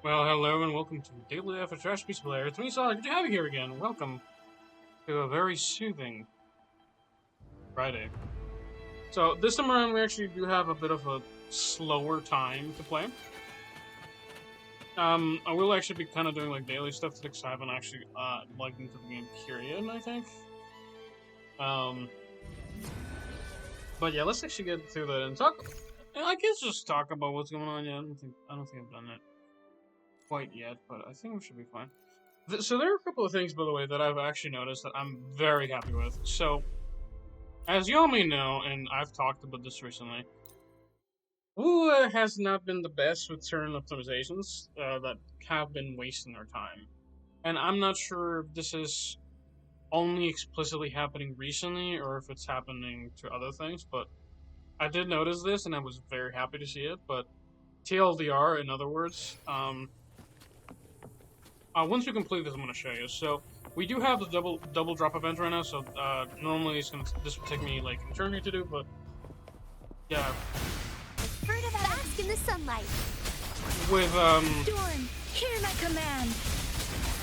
Well, hello and welcome to Daily F Trash Piece Player. It's me, Solid. Good to have you here again. Welcome to a very soothing Friday. So this time around, we actually do have a bit of a slower time to play. I will actually be kind of doing like daily stuff today because I haven't actually logged into the game period, I think. But yeah, let's actually get through that and talk. I guess just talk about what's going on. Yeah, I don't think I've done that quite yet, but I think we should be fine. So there are a couple of things, by the way, that I've actually noticed that I'm very happy with. So, as you all may know, and I've talked about this recently, WUWA has not been the best with certain optimizations that have been wasting our time. And I'm not sure if this is only explicitly happening recently or if it's happening to other things, but I did notice this and I was very happy to see it. But TLDR, in other words, once we complete this, I'm going to show you. So we do have the double drop event right now. So normally this would take me like an eternity to do, but yeah. Bask in the sunlight. With Storm, hear my command.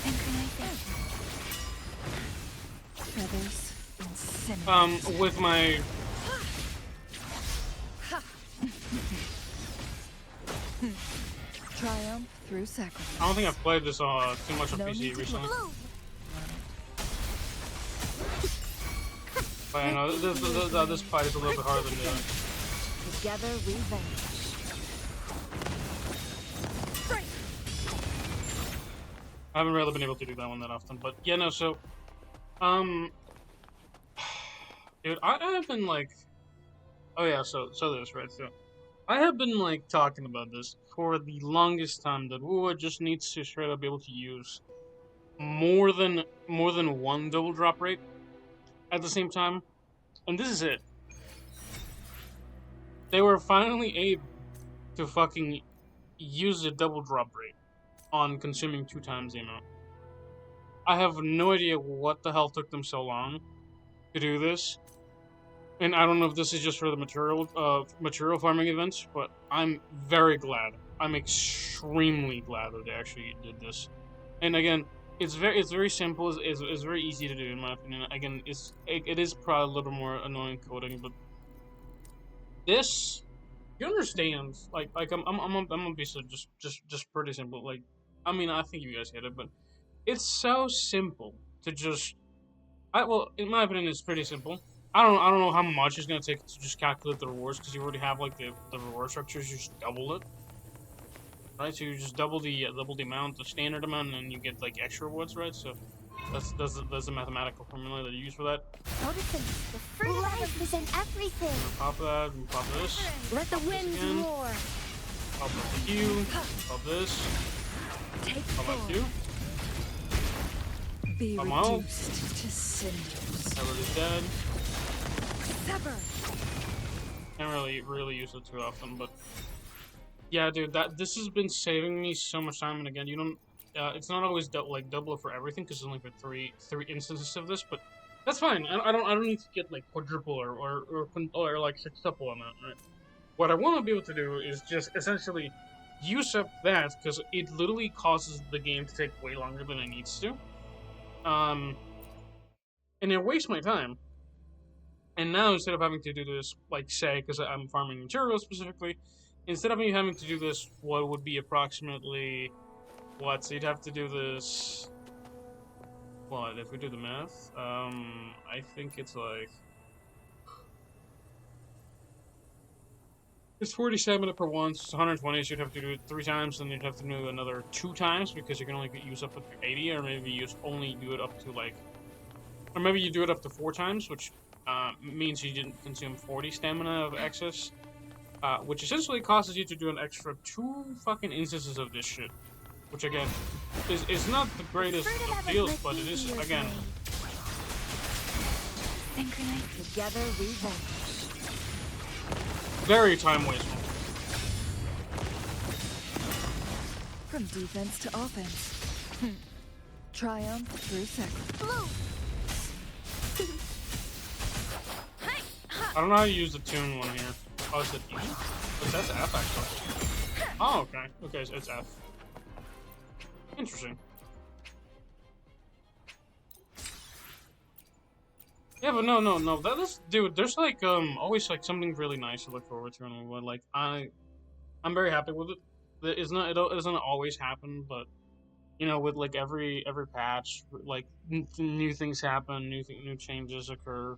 Synchronization. Feathers incinerate. with my Triumph through sacrifice. I don't think I've played this too much on PC recently. But I know this fight is a little bit harder than the other. Together we vanish. I haven't really been able to do that one that often, but yeah, no. So, dude, I have been like, oh yeah, so this right. So, I have been like talking about this for the longest time that WUWA just needs to straight up be able to use more than one double drop rate at the same time, and this is it. They were finally able to fucking use the double drop rate on consuming 2 times the amount. I have no idea what the hell took them so long to do this, and I don't know if this is just for the material farming events, but I'm very glad. I'm extremely glad that they actually did this. And again, it's very simple. It's very easy to do in my opinion. Again, it is probably a little more annoying coding, but this, you understand? Like I'm gonna be so just pretty simple. Like, I mean, I think you guys get it, but it's so simple to just. Well, in my opinion, it's pretty simple. I don't know how much it's gonna take to just calculate the rewards because you already have like the reward structures. You just double it, right? So you just double the amount, the standard amount, and then you get like extra rewards, right? So that's the mathematical formula that you use for that. Noticing the fruit of life is in everything. Pop that and pop this. Let the winds roar. Pop up the Q. Pop this. Take Pop up Q. Be I'm out. reduced to cinders. Everybody's dead. Sever. Can't really use it too often, but yeah, dude, this has been saving me so much time. And again, you don't. It's not always like double it for everything because it's only for three instances of this, but that's fine. I don't need to get like quadruple or like sextuple amount, right? What I want to be able to do is just essentially use up that because it literally causes the game to take way longer than it needs to. And it wastes my time. And now instead of having to do this, like say, because I'm farming materials specifically, instead of me having to do this, what would be approximately what? So you'd have to do this. What if we do the math? I think it's like it's 47 per once. It's 120. So you'd have to do it 3 times, then you'd have to do another 2 times because you can only use up to 80, or maybe you only do it up to like, or maybe you do it up to 4 times, which means you didn't consume 40 stamina of excess, which essentially causes you to do an extra 2 fucking instances of this shit, which again is not the greatest of deals, but it is again. Synchronize together we vanish. Very time wasteful. From defense to offense. Triumph through sacrifice. I don't know how to use the tune one here. Oh, is it E? But that's F actually. Oh, okay. Okay, so it's F. Interesting. Yeah, but no. That is, dude. There's like always like something really nice to look forward to in WUWA. Like I'm very happy with it. It's not, it doesn't always happen, but you know, with like every patch, like new things happen, new changes occur.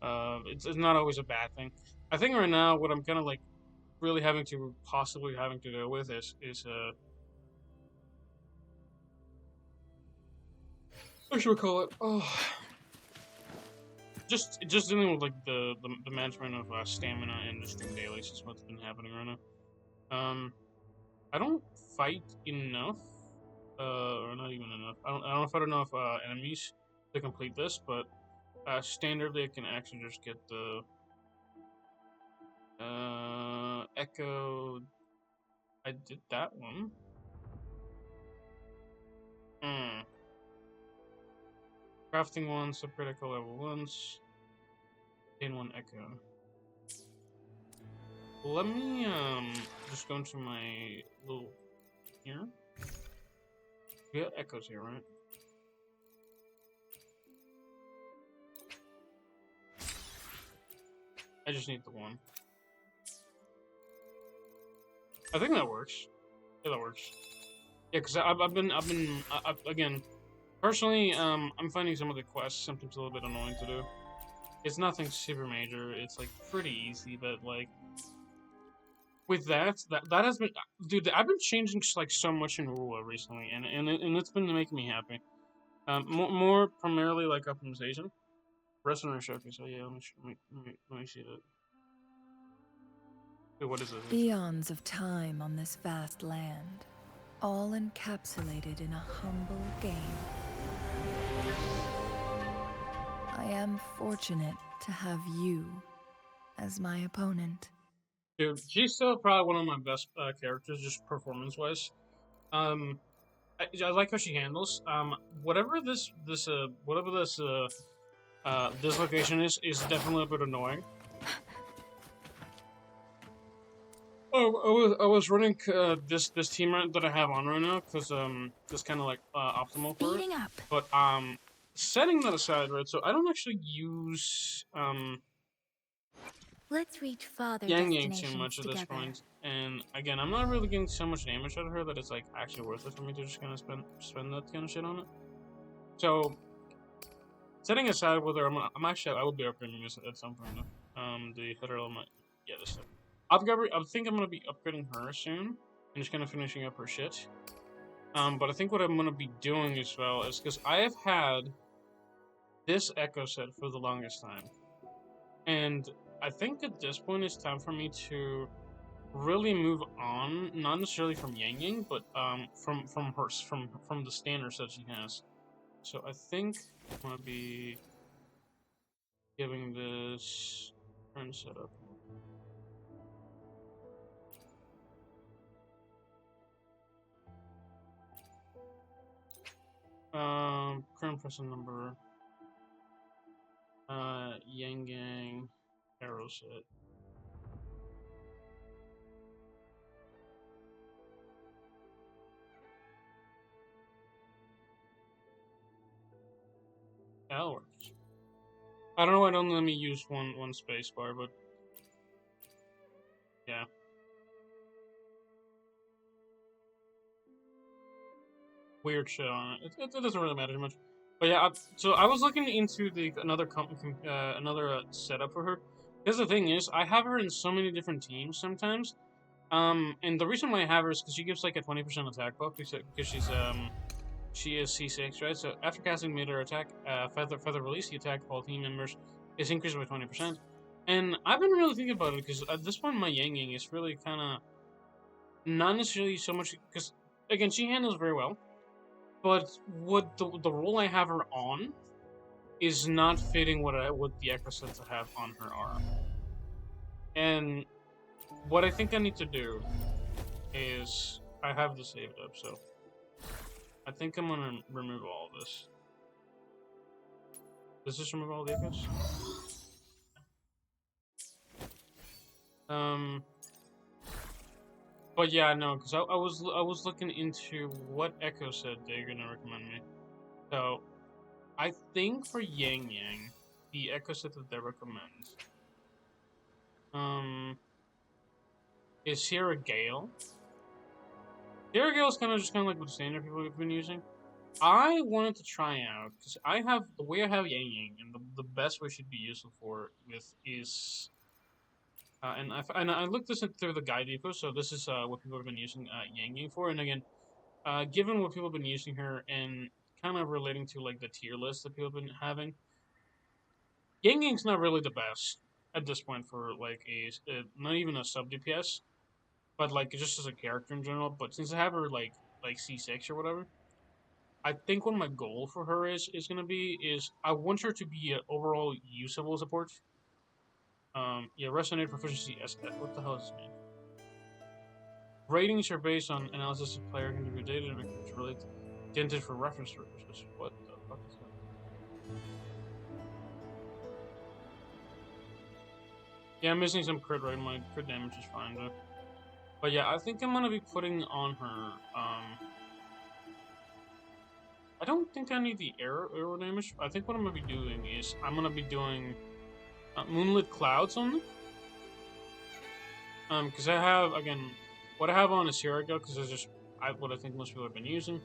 It's not always a bad thing. I think right now what I'm kind of like really possibly having to deal with is what should we call it? Oh, just dealing with like the management of stamina and the stream dailies is what's been happening right now. I don't fight enough, or not even enough. I don't fight enough enemies to complete this, but standardly I can actually just get the Echo. I did that one. Hmm. Crafting one, subcritical level once. Gain one Echo. Let me just go into my little here. We got Echoes here, right? I just need the one. I think that works. Yeah, that works. Yeah, because again, personally, I'm finding some of the quests sometimes a little bit annoying to do. It's nothing super major. It's like pretty easy, but like with that has been, dude. I've been changing like so much in WUWA recently, and it's been making me happy. More primarily like optimization. Restaurant showcase. So yeah, let me see that. Wait, what is it? Eons of time on this vast land, all encapsulated in a humble game. I am fortunate to have you as my opponent. Dude, she's still probably one of my best characters, just performance-wise. I like how she handles. Whatever this location is definitely a bit annoying. Oh, I was running this team that I have on right now because it's kind of like optimal for it. Up. But setting that aside, right? So I don't actually use Let's reach farther Yang too much at this point. And again, I'm not really getting so much damage out of her that it's like actually worth it for me to just kind of spend that kind of shit on it. So setting aside whether I'm actually I will be upgrading this at some point. The header element, yeah, this stuff. I think I'm gonna be upgrading her soon and just kind of finishing up her shit. But I think what I'm gonna be doing as well is because I have had this Echo set for the longest time, and I think at this point it's time for me to really move on, not necessarily from Yang, but from the standards that she has. So I think I'm gonna be giving this current setup. Current person number. Yang arrow set. That works. I don't know why don't let me use one space bar, but yeah. Weird shit on it. It doesn't really matter too much. But yeah, so I was looking into another setup for her. Because the thing is, I have her in so many different teams sometimes. And the reason why I have her is because she gives like a 20% attack buff because she is C6, right? So after casting mid-air attack, feather release, the attack of all team members is increased by 20%. And I've been really thinking about it because at this point, my Yang is really kind of not necessarily so much because again, she handles very well. But what the role I have her on is not fitting what the Echo sets I have on her arm. And what I think I need to do is I have this saved up, so I think I'm gonna remove all of this. Does this remove all the Echoes? But yeah, no, because I was looking into what Echo said they're gonna recommend me. So I think for Yang Yang, the Echo set that they recommend um is Sierra Gale. Sierra Gale is kind of like what the standard people have been using. I wanted to try out because I have the way I have Yang Yang, and the best way she'd be useful for with is and I looked this through the guide depot, so this is what people have been using Yang Yang for. And again, given what people have been using her and kind of relating to like the tier list that people have been having, Yang Yang's not really the best at this point for like a not even a sub DPS, but like just as a character in general. But since I have her like C6 or whatever, I think what my goal for her is gonna be is I want her to be an overall usable support. Yeah, resonate proficiency S. What the hell does this mean? Ratings are based on analysis of player contributed data and which relate dented for reference purposes. What the fuck is that? Yeah, I'm missing some crit rate. My crit damage is fine though. But yeah, I think I'm gonna be putting on her. I don't think I need the arrow damage. I think what I'm gonna be doing is I'm gonna be doing moonlit clouds on them. Because I have again, what I have on is Sierra because it's just what I think most people have been using.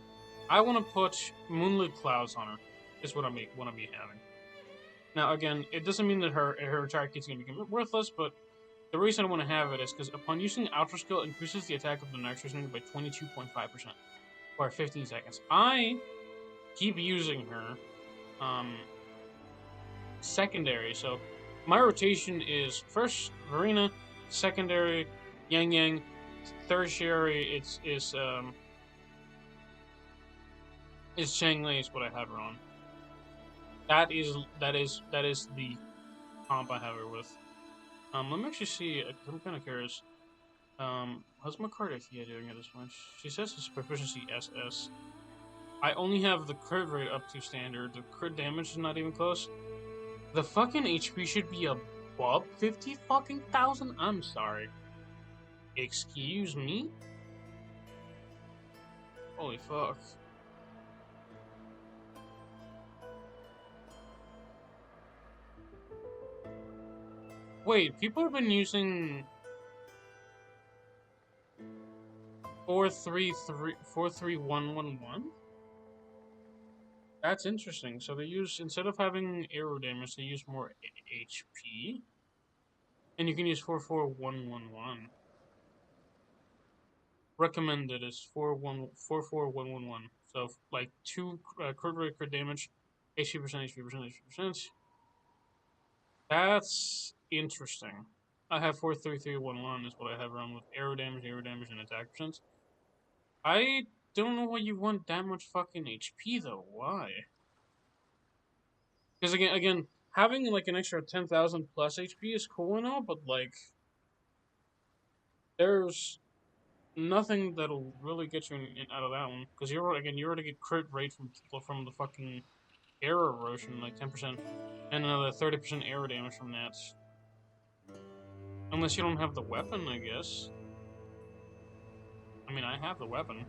I want to put moonlit clouds on her. Is what I want to be having. Now again, it doesn't mean that her entire kit's gonna become worthless, but the reason I want to have it is because upon using Outer Skill, increases the attack of the next person by 22.5% for 15 seconds. I keep using her secondary, so my rotation is first Verena, secondary Yang Yang, tertiary is Changli is what I have her on. That is the comp I have her with. Let me actually see. I'm kind of curious. How's my Cardathia doing at this point? She says it's proficiency SS. I only have the crit rate up to standard. The crit damage is not even close. The fucking HP should be above 50 fucking thousand. I'm sorry. Excuse me? Holy fuck. Wait, people have been using 43111? That's interesting. So they use, instead of having arrow damage, they use more HP. And you can use 44111. Recommended is 44111. So like 2 crit rate, crit damage, HP%. That's interesting. I have 43311 is what I have around with arrow damage, and attack percent. I don't know why you want that much fucking HP though. Why? Because again, having like an extra 10,000 plus HP is cool and all, but like, there's nothing that'll really get you out of that one. Because you already get crit rate from the fucking arrow erosion, like 10%, and another 30% arrow damage from that. Unless you don't have the weapon, I guess. I mean, I have the weapon.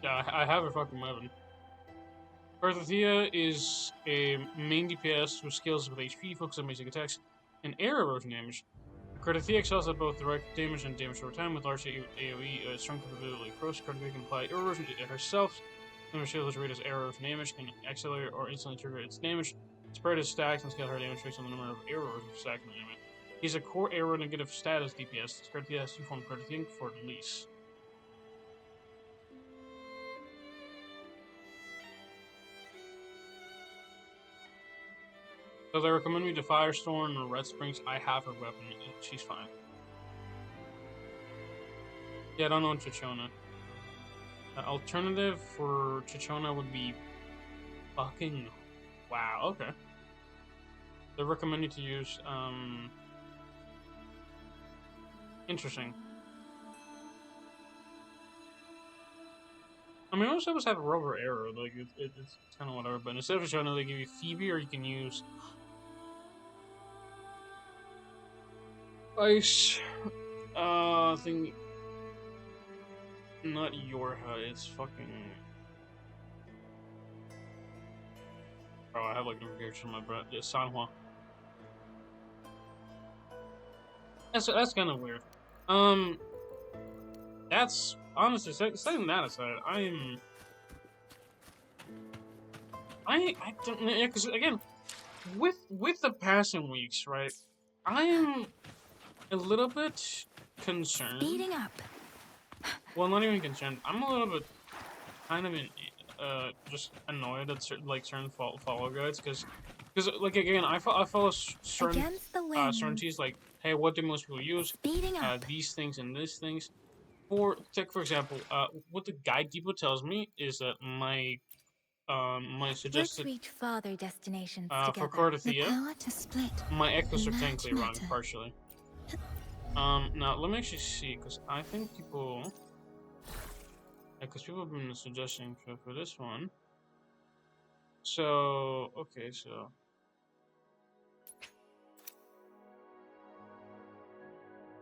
Yeah, I have a fucking weapon. Cardathia is a main DPS with skills with HP, focus on basic attacks, and air erosion damage. Cardathia excels at both direct damage and damage over time with large AoE, strong capability. First, Cardathia can apply air erosion to herself. When shield is rated as air erosion damage, can accelerate or instantly trigger its damage. Spread is stacked and scale her damage based on the number of air erosion stacked in the enemy. He's a core aero negative status DPS. Cardathia has 2 forms of Cardathia for release. So they recommend me to Firestorm or Red Springs. I have her weapon. She's fine. Yeah, I don't know Chichona. Alternative for Chichona would be fucking... Wow, okay. They recommend you to use, Interesting. I mean, most of us have a rubber arrow. Like, it's kind of whatever. But instead of Chichona, they give you Phoebe, or you can use... Ice. I think not Yorha. It's fucking. Oh, I have like no characters in my breath. Yeah, Sanhua. That's kind of weird. That's honestly setting that aside. I don't know, yeah, because again, with the passing weeks, right? I am a little bit concerned. Speeding up. Well, not even concerned. I'm a little bit kind of just annoyed at certain follow guides because like again, I follow certain Against the wind. certainties like, hey, what do most people use? Speeding up. These things and these things. For example, what the guide depot tells me is that my Let's suggested reach farther destinations for together. The Cardathia, power to split. my echoes are Match technically wrong matter. partially. Now let me actually see because I think people, because people have been suggesting for this one. So okay, so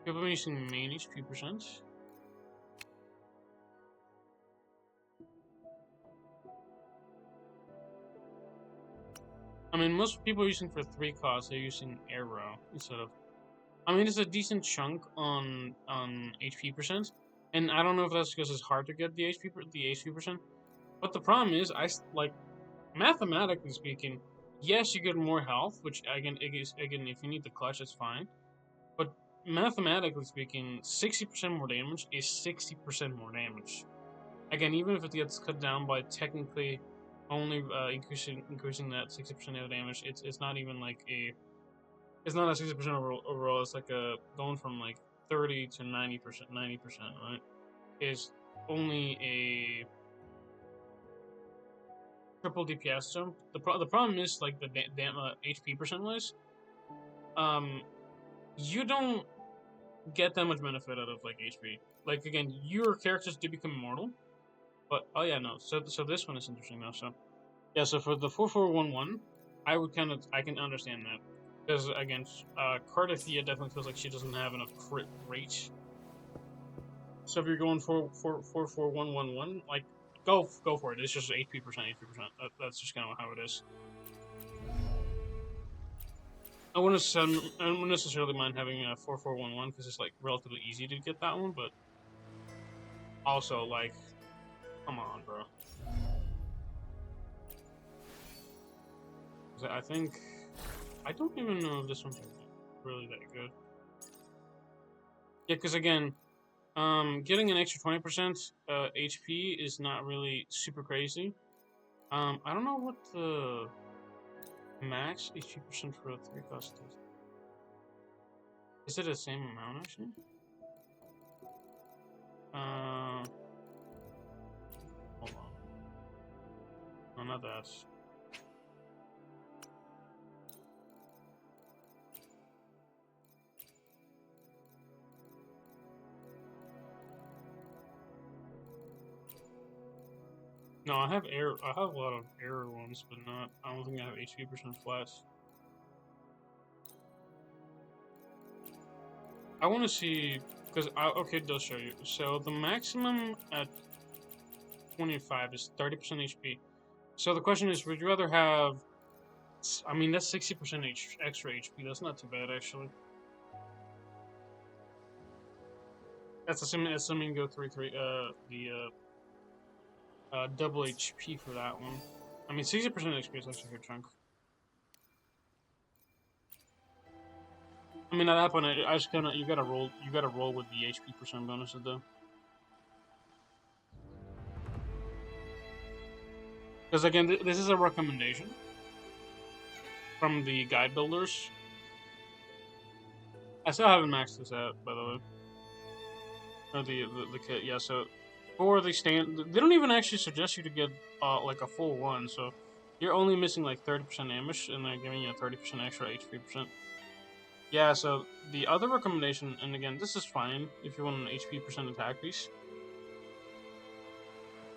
people have been using main HP percent. I mean, most people are using for 3 costs. They're using arrow instead of. I mean, it's a decent chunk on HP percent, and I don't know if that's because it's hard to get the HP percent. But the problem is, like mathematically speaking, yes, you get more health, which again, if you need the clutch, it's fine. But mathematically speaking, 60% more damage is 60% more damage. Again, even if it gets cut down by technically only increasing that 60% of damage, it's not even like it's not a 60% overall. It's like a going from like 30 to 90%, right? Is only a triple DPS jump. The problem is like the HP percent wise, you don't get that much benefit out of like HP. Like again, your characters do become immortal, but oh yeah, no. So this one is interesting now. So yeah, so for the 4411, I can understand that because again, Cardathia definitely feels like she doesn't have enough crit rate. So if you're going for 44111, like go for it. It's just HP percent. That's just kind of how it is. I wouldn't necessarily mind having a 4411 because it's like relatively easy to get that one, but also like, come on, bro. I think I don't even know if this one's really that good. Yeah, because again, getting an extra 20% HP is not really super crazy. I don't know what the max HP percent for a 3 cost is. Is it the same amount actually? Hold on. No, not that. No, I have a lot of error ones, but not. I don't think I have HP percent flats. I want to see because okay, it does show you. So the maximum at 25 is 30% HP. So the question is, would you rather have? I mean, that's 60% extra HP. That's not too bad actually. That's assuming you go double HP for that one. I mean, 60% HP is actually a good chunk. I mean, at that point, I just kind of you gotta roll with the HP percent bonuses though. Because again, this is a recommendation from the guide builders. I still haven't maxed this out, by the way. Or the kit, yeah. So for the they don't even actually suggest you to get like a full one. So you're only missing like 30% damage, and they're giving you a 30% extra HP percent. Yeah. So the other recommendation, and again, this is fine if you want an HP percent attack piece.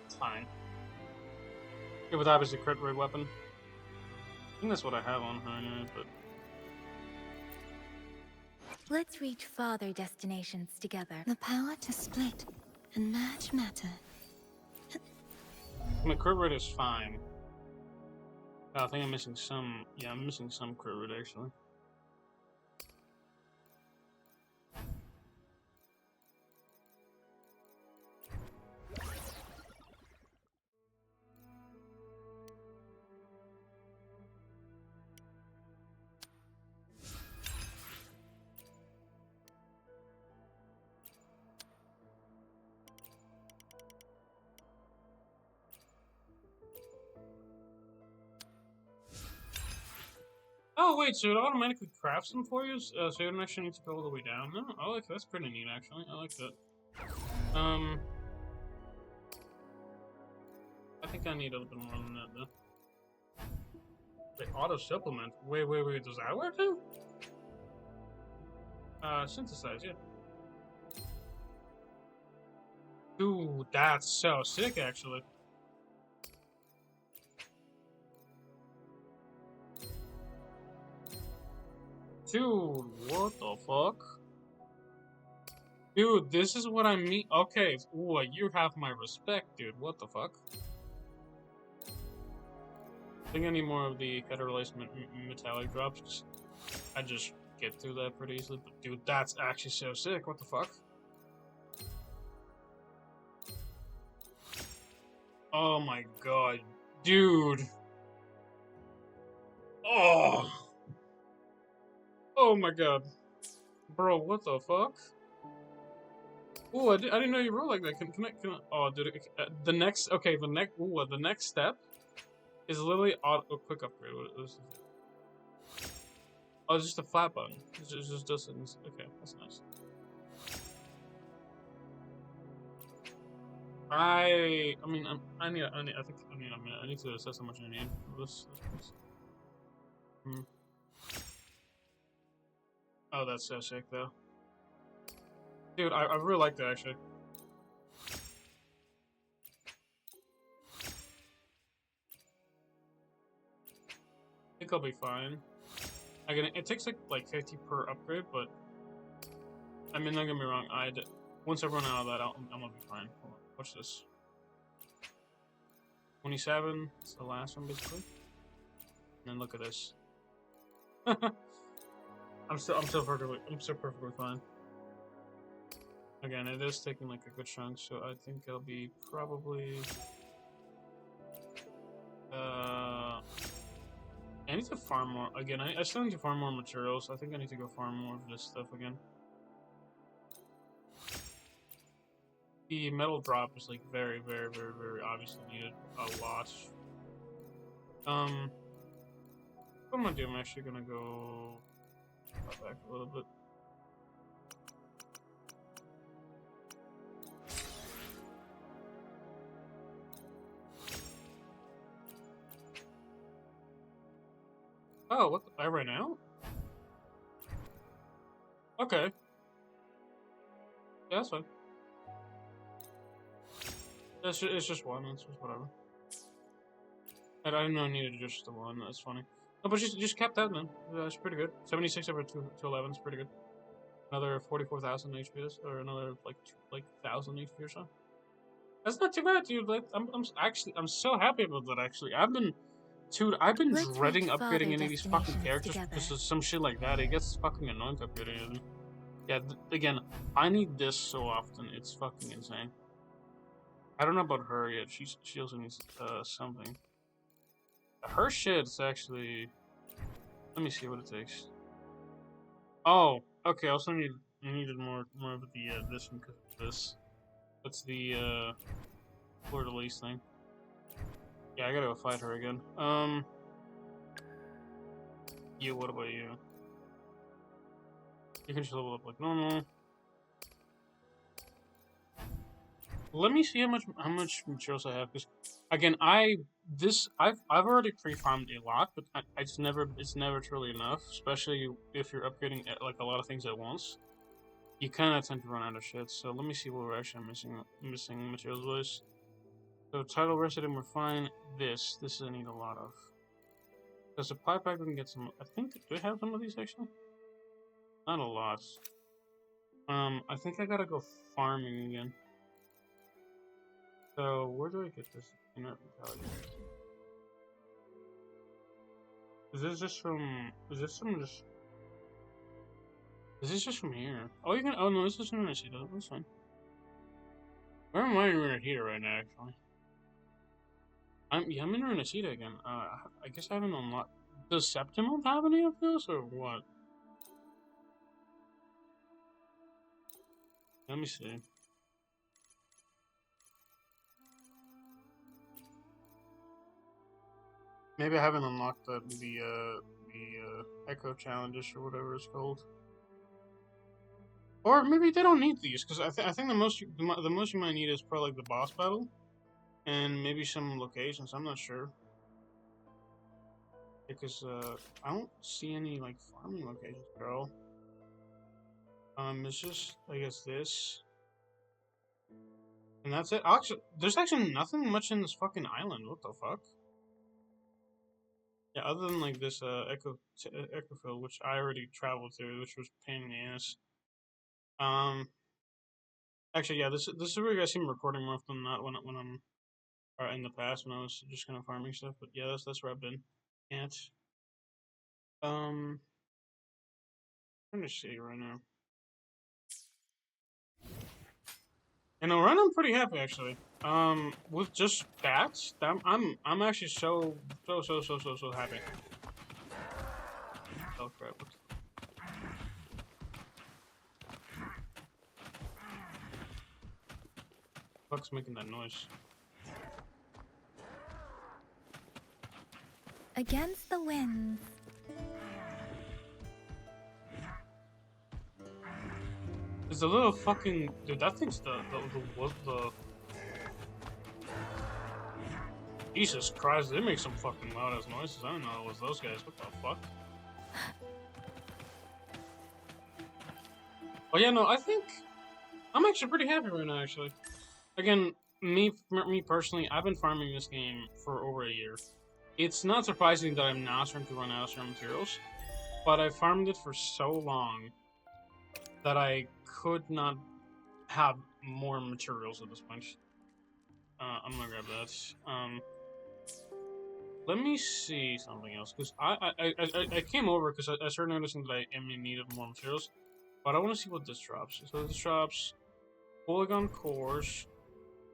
It's fine. Yeah, with obviously crit rate weapon. I think that's what I have on her anyway, but Let's reach farther destinations together. The power to split and merge matter. My crit rate is fine. Oh, I think I'm missing some. Yeah, I'm missing some crit rate actually. Oh wait, so it automatically crafts them for you? So you don't actually need to go all the way down? No, I like that. That's pretty neat actually. I like that. I think I need a little bit more than that though. Wait, auto supplement? Wait, does that work too? Synthesize, yeah. Dude, that's so sick actually. Dude, what the fuck? Dude, this is what I mean. Okay, ooh, you have my respect, dude. What the fuck? I think I need more of the federalized metallic drops. I just get through that pretty easily. But dude, that's actually so sick. What the fuck? Oh my god, dude. Oh. Oh my god. Bro, what the fuck? Ooh, I didn't know you roll like that. Can I, oh, dude, the next step is literally a quick upgrade. What is it? Oh, it's just a flat button. It just does things. Okay, that's nice. I need to assess how much I need for this. Oh, that's so sick though. Dude, I really like that actually. I think I'll be fine. Again, it takes like 50 per upgrade, but I mean, don't get me wrong. Once I run out of that, I'm gonna be fine. Hold on, watch this. 27. It's the last one basically. And then look at this. I'm still perfectly fine. Again, it is taking like a good chunk, so I think I'll be probably. I need to farm more. Again, I still need to farm more materials. So I think I need to go farm more of this stuff again. The metal drop is like very obviously needed a lot. What I'm gonna do, I'm actually gonna go back a little bit. Oh, what? I ran out? Okay. Yeah, that's fine. It's just one. It's just whatever. I didn't know I needed just the one. That's funny. No, but just kept that then. That's pretty good. 76 over 211 is pretty good. Another 44,000 HP, or another like 1,000 HP or so. That's not too bad, dude. Like, I'm so happy about that. Actually, I've been dreading upgrading any of these fucking characters because of some shit like that. It gets fucking annoying upgrading them. Yeah, again, I need this so often. It's fucking insane. I don't know about her yet. She also needs something. Her shit's actually. Let me see what it takes. Oh, okay. I also needed more of the this one because of this. That's the Fleur de Lis thing. Yeah, I gotta go fight her again. You. What about you? You can just level up like normal. Let me see how much materials I have, because again, I've already pre-farmed a lot, but it's never truly enough, especially if you're upgrading like a lot of things at once. You kind of tend to run out of shit. So let me see what we're actually missing materials wise. So title resident, we're fine. This I need a lot of. The supply pack we can get some. I think do we have some of these actually? Not a lot. I think I gotta go farming again. So where do I get this inert mentality? Is this just from? Is this from just? Is this just from here? Oh, you can. Oh no, this is from Renacita. That's fine. Where am I in Renacita right now? Actually, I'm in Renacita again. I guess I haven't unlocked. Does Septimum have any of this or what? Let me see. Maybe I haven't unlocked the Echo challenges or whatever it's called. Or maybe they don't need these because I think the most you might need is probably like the boss battle, and maybe some locations. I'm not sure because I don't see any like farming locations, bro. It's just I guess this, and that's it. Actually, there's actually nothing much in this fucking island. What the fuck? Yeah, other than like this Echofield, which I already traveled through, which was a pain in the ass. Actually, yeah, this is where you guys see me recording more often than not when I'm in the past when I was just kind of farming stuff. But yeah, that's where I've been at. I'm trying to see right now. And right now I'm pretty happy actually. With just bats, I'm actually so happy. Oh crap. Fuck's making that noise? Against the winds. It's a little fucking dude. That thing's the Jesus Christ! They make some fucking loud ass noises. I don't know it was those guys. What the fuck? Oh yeah, no. I think I'm actually pretty happy right now. Actually, again, me personally, I've been farming this game for over a year. It's not surprising that I'm now starting to run out of certain materials, but I farmed it for so long that I could not have more materials at this point. I'm gonna grab that. Let me see something else because I came over because I started noticing that I am in need of more materials, but I want to see what this drops. So this drops polygon cores,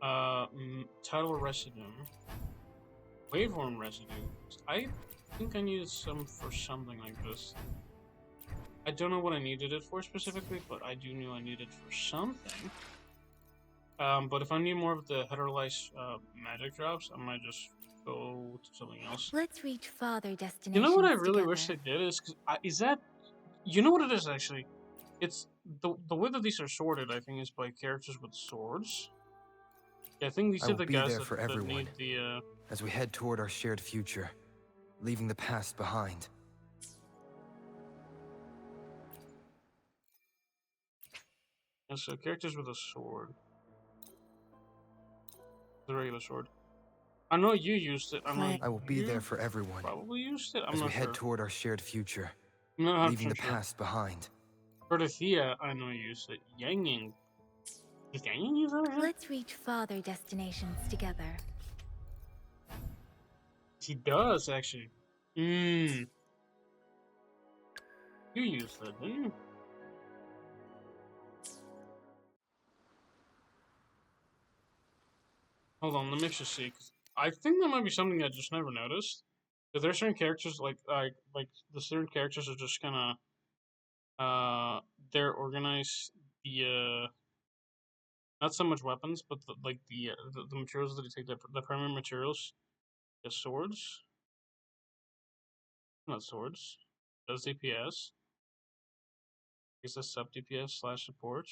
tidal residue, waveform residue. I think I needed some for something like this. I don't know what I needed it for specifically, but I do know I needed it for something. But if I need more of the heterolyzed magic drops, I might just go to something else. Let's reach farther destinations. You know what I really together. wish they did is that you know what it is actually? It's the way that these are sorted. I think is by characters with swords. Yeah, I think these are the guys that need the. As we head toward our shared future, leaving the past behind. Yeah, so characters with a sword. The regular sword. I know you used it. I will be there for everyone. Probably used it. I'm as not we sure. head toward our shared future, I'm not leaving the sure. past behind. For the Thea, I know you used it. Yang. Is Yang use that? Let's reach farther destinations together. He does actually. You used that, didn't you? Hold on, let me just see. 'Cause I think that might be something I just never noticed. But there's certain characters like the certain characters are just kind of they're organized the not so much weapons, but the materials that they take the primary materials, the swords, not swords, does DPS. I guess that's sub DPS / support.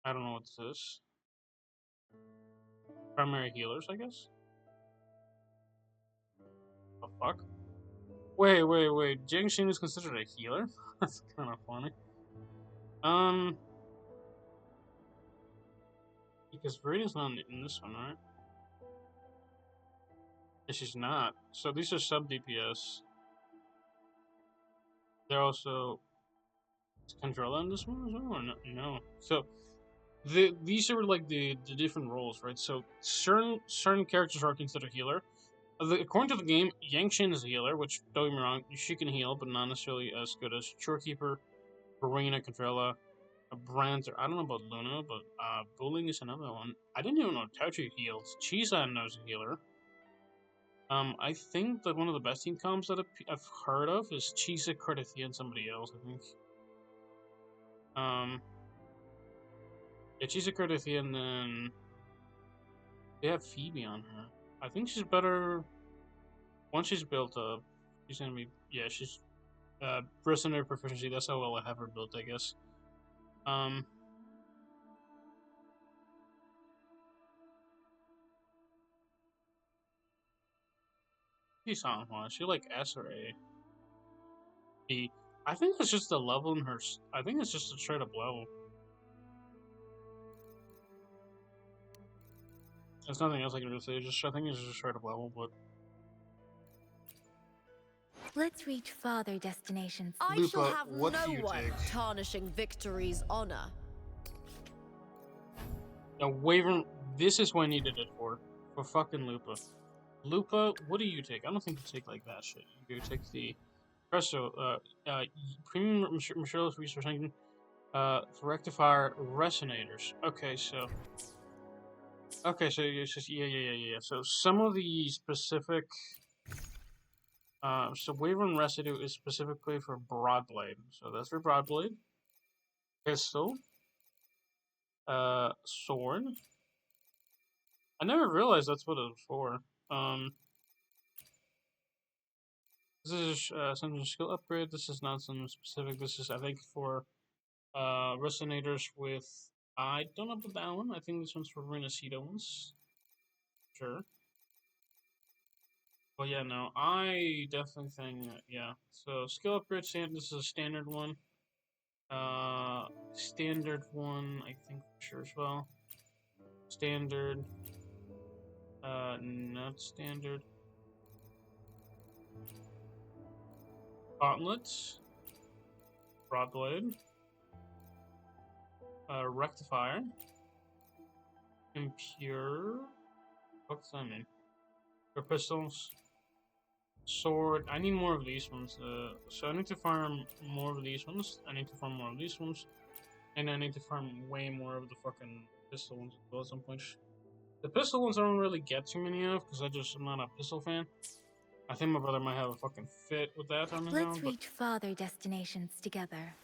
I don't know what this is. Primary healers, I guess. The fuck? Wait. Jing Xin is considered a healer? That's kind of funny. Because Viridian's not in this one, right? Yeah, she's not. So these are sub DPS. They're also is Controller in this one as well, or no? No. So these are like the different roles, right? So certain characters are considered healer. According to the game, Yangshin is a healer, which don't get me wrong, she can heal, but not necessarily as good as Shorekeeper, Verena, Controller, Brand. I don't know about Luna, but Bowling is another one. I didn't even know Tauchi heals. Chisa knows a healer. I think that one of the best team comps that I've heard of is Chisa, Cardathia, and somebody else. I think. Yeah, Chisa, Cardathia, and then they have Phoebe on her. I think she's better once she's built up. She's gonna be she's prisoner proficiency. That's how well I have her built, I guess. She's on one. She like S or A. B. I think it's just the level in her. I think it's just a straight up level. There's nothing else I can really say. I think it's just a straight up level, but. Let's reach farther destinations. I Lupa, shall have what no do you one take? tarnishing victory's honor. Now, Wyvern, this is what I needed it for fucking Lupa. Lupa, what do you take? I don't think you take like that shit. You take the Presto, Premium Materials Resource Engine, Rectifier Resonators. Okay, so it's just, yeah. So some of the specific, so Wyvern Residue is specifically for Broadblade. So that's for Broadblade. Pistol. Sword. I never realized that's what it was for. This is some skill upgrade. This is not something specific. This is, I think, for resonators with. I don't know about that one. I think this one's for Renacita ones. Sure. But yeah, no, I definitely think yeah. So skill upgrade standard. This is a standard one. Standard one. I think for sure as well. Standard. Not standard. Gauntlets. Broadblade. Rectifier. Impure. What's that mean? For pistols. Sword. I need more of these ones. So I need to farm more of these ones. I need to farm more of these ones. And I need to farm way more of the fucking pistol ones as well at some point. The pistol ones I don't really get too many of because I'm not a pistol fan. I think my brother might have a fucking fit with that on his own. Let's reach farther destinations together.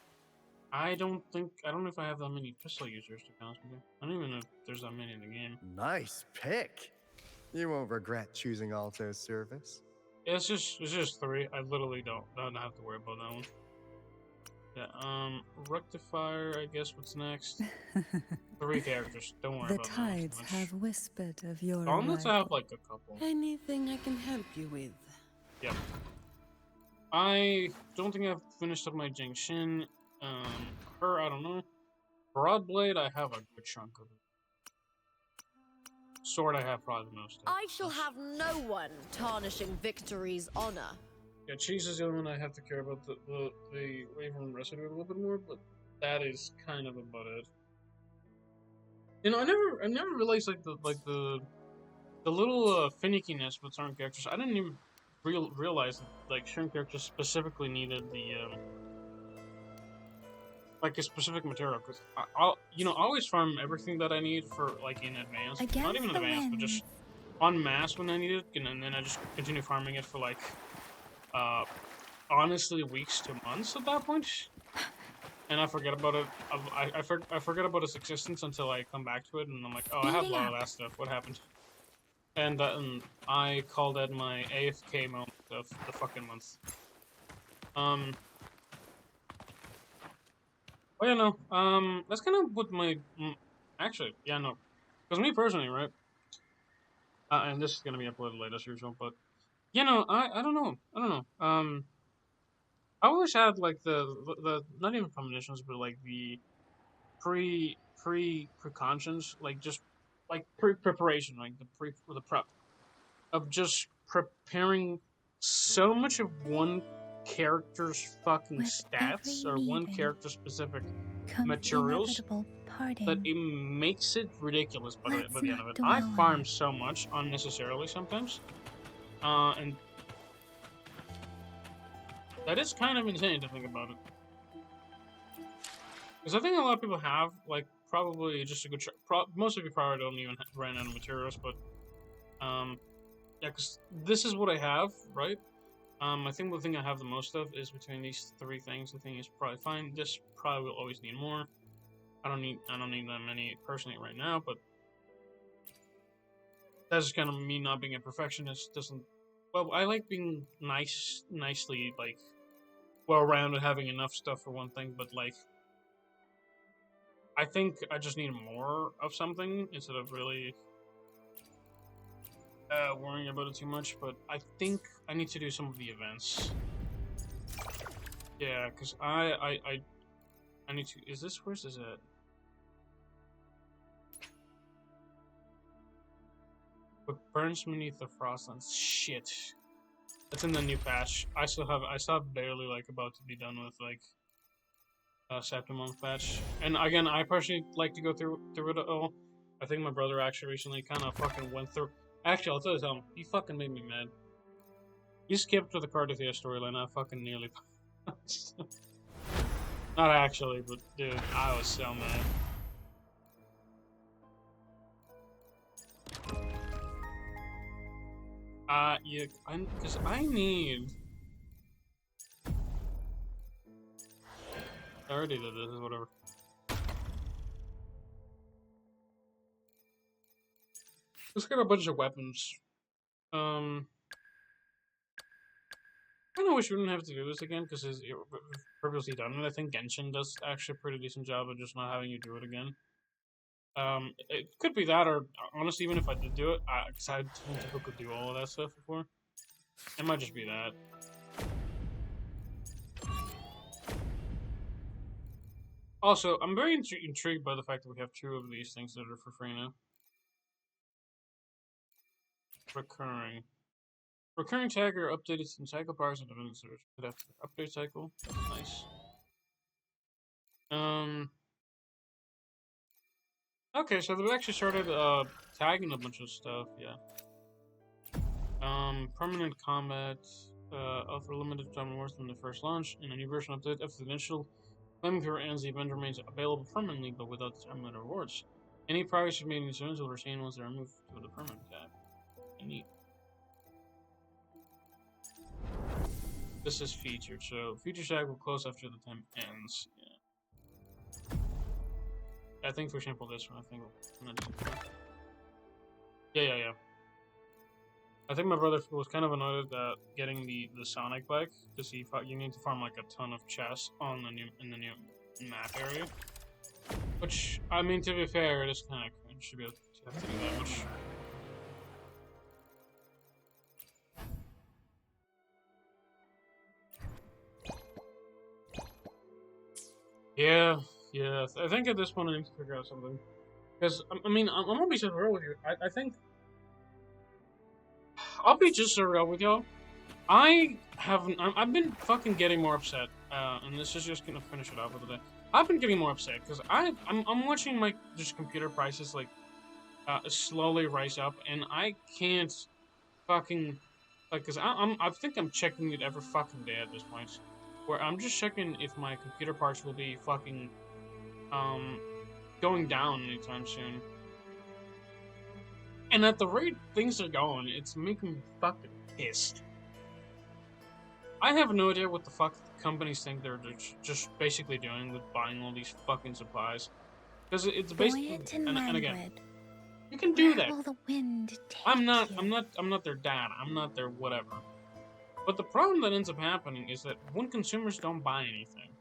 I don't know if I have that many pistol users, to be honest with you. I don't even know if there's that many in the game. Nice pick. You won't regret choosing Alto's service. Yeah, it's just 3. I literally don't have to worry about that one. Yeah, Rectifier, I guess what's next? 3 characters, don't worry The about that tides much. have whispered of your Gauntlets, I arrival. have like a couple. Anything I can help you with? Yep. I don't think I've finished up my Jingshin. Her, I don't know. Broadblade, I have a good chunk of it. Sword, I have probably the most. I shall have no one tarnishing victory's honor. Yeah, cheese is the only one I have to care about the Wyvern Residue a little bit more, but that is kind of about it. You know, I never realized like the little finickiness with certain characters. I didn't even realize that like certain characters specifically needed the like a specific material, because I always farm everything that I need for like in advance. Not even in advance, but just en masse when I need it, and then I just continue farming it for like honestly weeks to months at that point. And I forget about it. I forget about its existence until I come back to it, and I'm like, oh, I have a lot of that stuff. What happened? And I call that my AFK moment of the fucking month. Well, yeah, no. That's kind of what my actually, yeah, no, because me personally, right? And this is gonna be uploaded later as usual, but you know, I don't know. I always had like the not even premonitions, but like the precautions, like just like preparation, like the prep of just preparing so much of one character's fucking With stats every or one leaving character specific comes materials inevitable parting. that it makes it ridiculous by Let's the end of not it. I dwell on farm it. so much unnecessarily sometimes. And that is kind of insane to think about it. Because I think a lot of people have, like, probably just a good... most of you probably don't even run out of materials, but... yeah, because this is what I have, right? I think the thing I have the most of is between these three things. The thing is probably fine. This probably will always need more. I don't need that many personally right now, but... that's just kind of me not being a perfectionist. Doesn't... well, I like being nicely, like... well-rounded, having enough stuff for one thing, but, like... I think I just need more of something instead of really worrying about it too much, but I think I need to do some of the events. Yeah, because I need to... is this... where's this at? What burns beneath the frostlands? Shit. That's in the new patch. I still have barely, like, about to be done with, like, Septimum patch. And again, I personally like to go through it all. I think my brother actually recently kind of fucking went through... actually, I'll tell you something. He fucking made me mad. He skipped to the Cardathea storyline. I fucking nearly... not actually, but dude, I was so mad. Yeah, because I need... I already did this, whatever. Let's get a bunch of weapons. I kind of wish we didn't have to do this again, because it's purposely done it. I think Genshin does actually a pretty decent job of just not having you do it again. It could be that, or honestly, even if I did do it, because I don't think people could do all of that stuff before. It might just be that. Also, I'm very intrigued by the fact that we have two of these things that are for free now. Recurring. Recurring tag are updated in cycle bars and event search. Good after update cycle. That's nice. Okay, so they've actually started tagging a bunch of stuff, yeah. Permanent combat, offer limited time rewards from the first launch, and a new version update after the initial flamethrower ends, the event remains available permanently, but without determined rewards. Any progress you made in these zones will retain once they are moved to the permanent tab. Neat. This is featured, so future tag will close after the time ends. Yeah. I think, for example, this one, I think. Yeah. I think my brother was kind of annoyed at getting the Sonic bike because you need to farm like a ton of chests on in the new map area. Which, I mean, to be fair, it is kind of cringe to be able to have to do that much. Yeah. I think at this point I need to figure out something. Because, I mean, I'm gonna be so real with you. I think... I'll be just so real with y'all. I've been fucking getting more upset. And this is just gonna finish it off with the day. I've been getting more upset because I'm watching my just computer prices like slowly rise up, and I can't fucking like because I think I'm checking it every fucking day at this point, where I'm just checking if my computer parts will be fucking going down anytime soon. And at the rate things are going, it's making me fucking pissed. I have no idea what the fuck companies think they're just basically doing with buying all these fucking supplies. Because it's basically, and again, you can do that. Will the wind take I'm not you? their dad. I'm not their whatever. But the problem that ends up happening is that when consumers don't buy anything,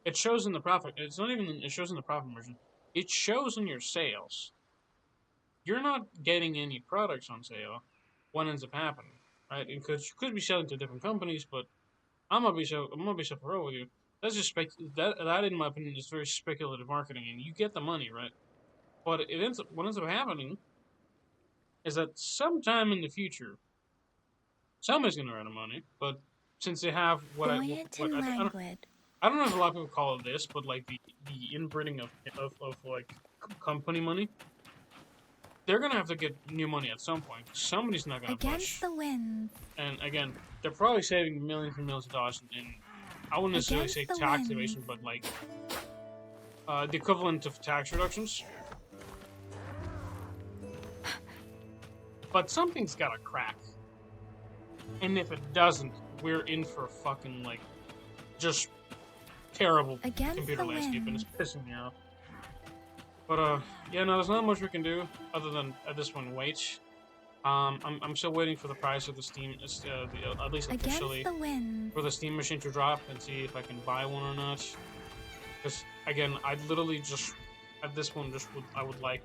it shows in the profit. It's not even it shows in the profit margin. It shows in your sales. You're not getting any products on sale. What ends up happening, right? Because you could be selling to different companies, but I'm gonna be so for real with you. That's just that in my opinion is very speculative marketing, and you get the money, right? But what ends up happening is that sometime in the future, somebody's gonna run out of money. But since they have Buoyant and languid. I don't know if a lot of people call it this, but like the inbreeding of like company money, they're gonna have to get new money at some point. Somebody's not gonna Against push. the wind. And again, they're probably saving millions and millions of dollars in I wouldn't necessarily say Against the tax wind. evasion, but like the equivalent of tax reductions. But something's gotta crack. And if it doesn't, we're in for fucking like just terrible Against computer the landscape, and wind. it's pissing me off. But yeah, no, there's not much we can do other than at this one wait. I'm still waiting for the price of the Steam, at least officially, Against the wind. for the Steam machine to drop and see if I can buy one or not. Because again, I literally just at this one I would like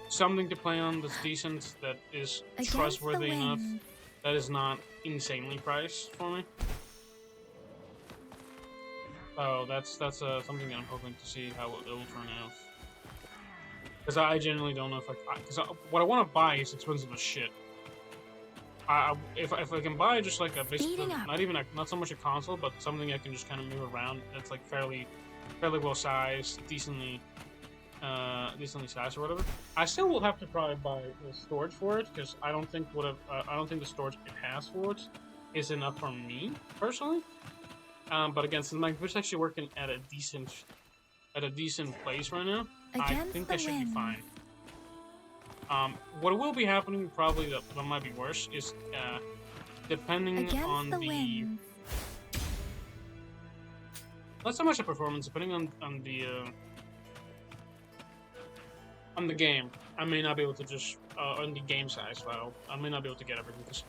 something to play on that's decent, that is Against trustworthy the enough, wind. that is not insanely priced for me. So that's something that I'm hoping to see how it will turn out. Because I genuinely don't know if what I want to buy is expensive as shit. If I can buy just like a basically Speeding up. not so much a console, but something I can just kind of move around that's like fairly well sized, decently sized or whatever. I still will have to probably buy the storage for it, because I don't think the storage it has for it is enough for me personally. But again, since my computer's actually working at a decent place right now, I Against think the I should be wind. fine. What will be happening, probably that might be worse, is depending Against on the wind. not so much the performance, depending on the game. I may not be able to just on the game size file. I may not be able to get everything. Because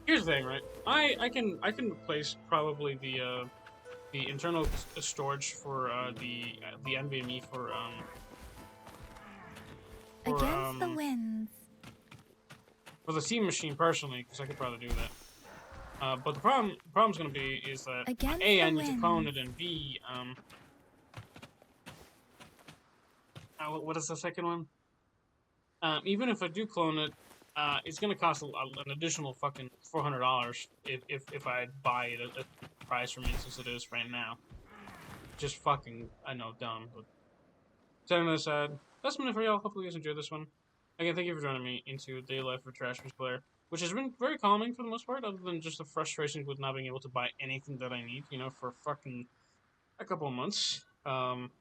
here's the thing, right? I can replace probably the internal storage for the NVMe for Against the wind. for the Steam machine personally, because I could probably do that. But the problem's gonna be is that Against A, I the need to wind. clone it, and B, what is the second one? Even if I do clone it, it's gonna cost an additional fucking $400 if I buy it at the price for me as it is right now. Just fucking, I know, dumb. But setting that aside, that's been it for y'all. Hopefully you guys enjoyed this one. Again, thank you for joining me into Daily Life of Trash Player, which has been very calming for the most part, other than just the frustration with not being able to buy anything that I need, for fucking a couple of months. And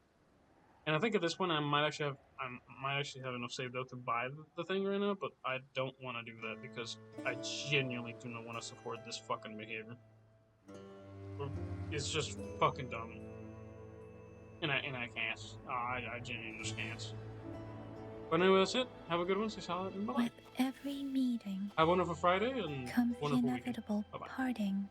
I think at this point I might actually have enough saved up to buy the thing right now, but I don't want to do that because I genuinely do not want to support this fucking behavior. It's just fucking dumb. And I can't. I genuinely just can't. But anyway, that's it. Have a good one. Stay solid, and bye-bye. With every meeting Have a wonderful Friday, and comes the wonderful weekend. inevitable Bye-bye. parting.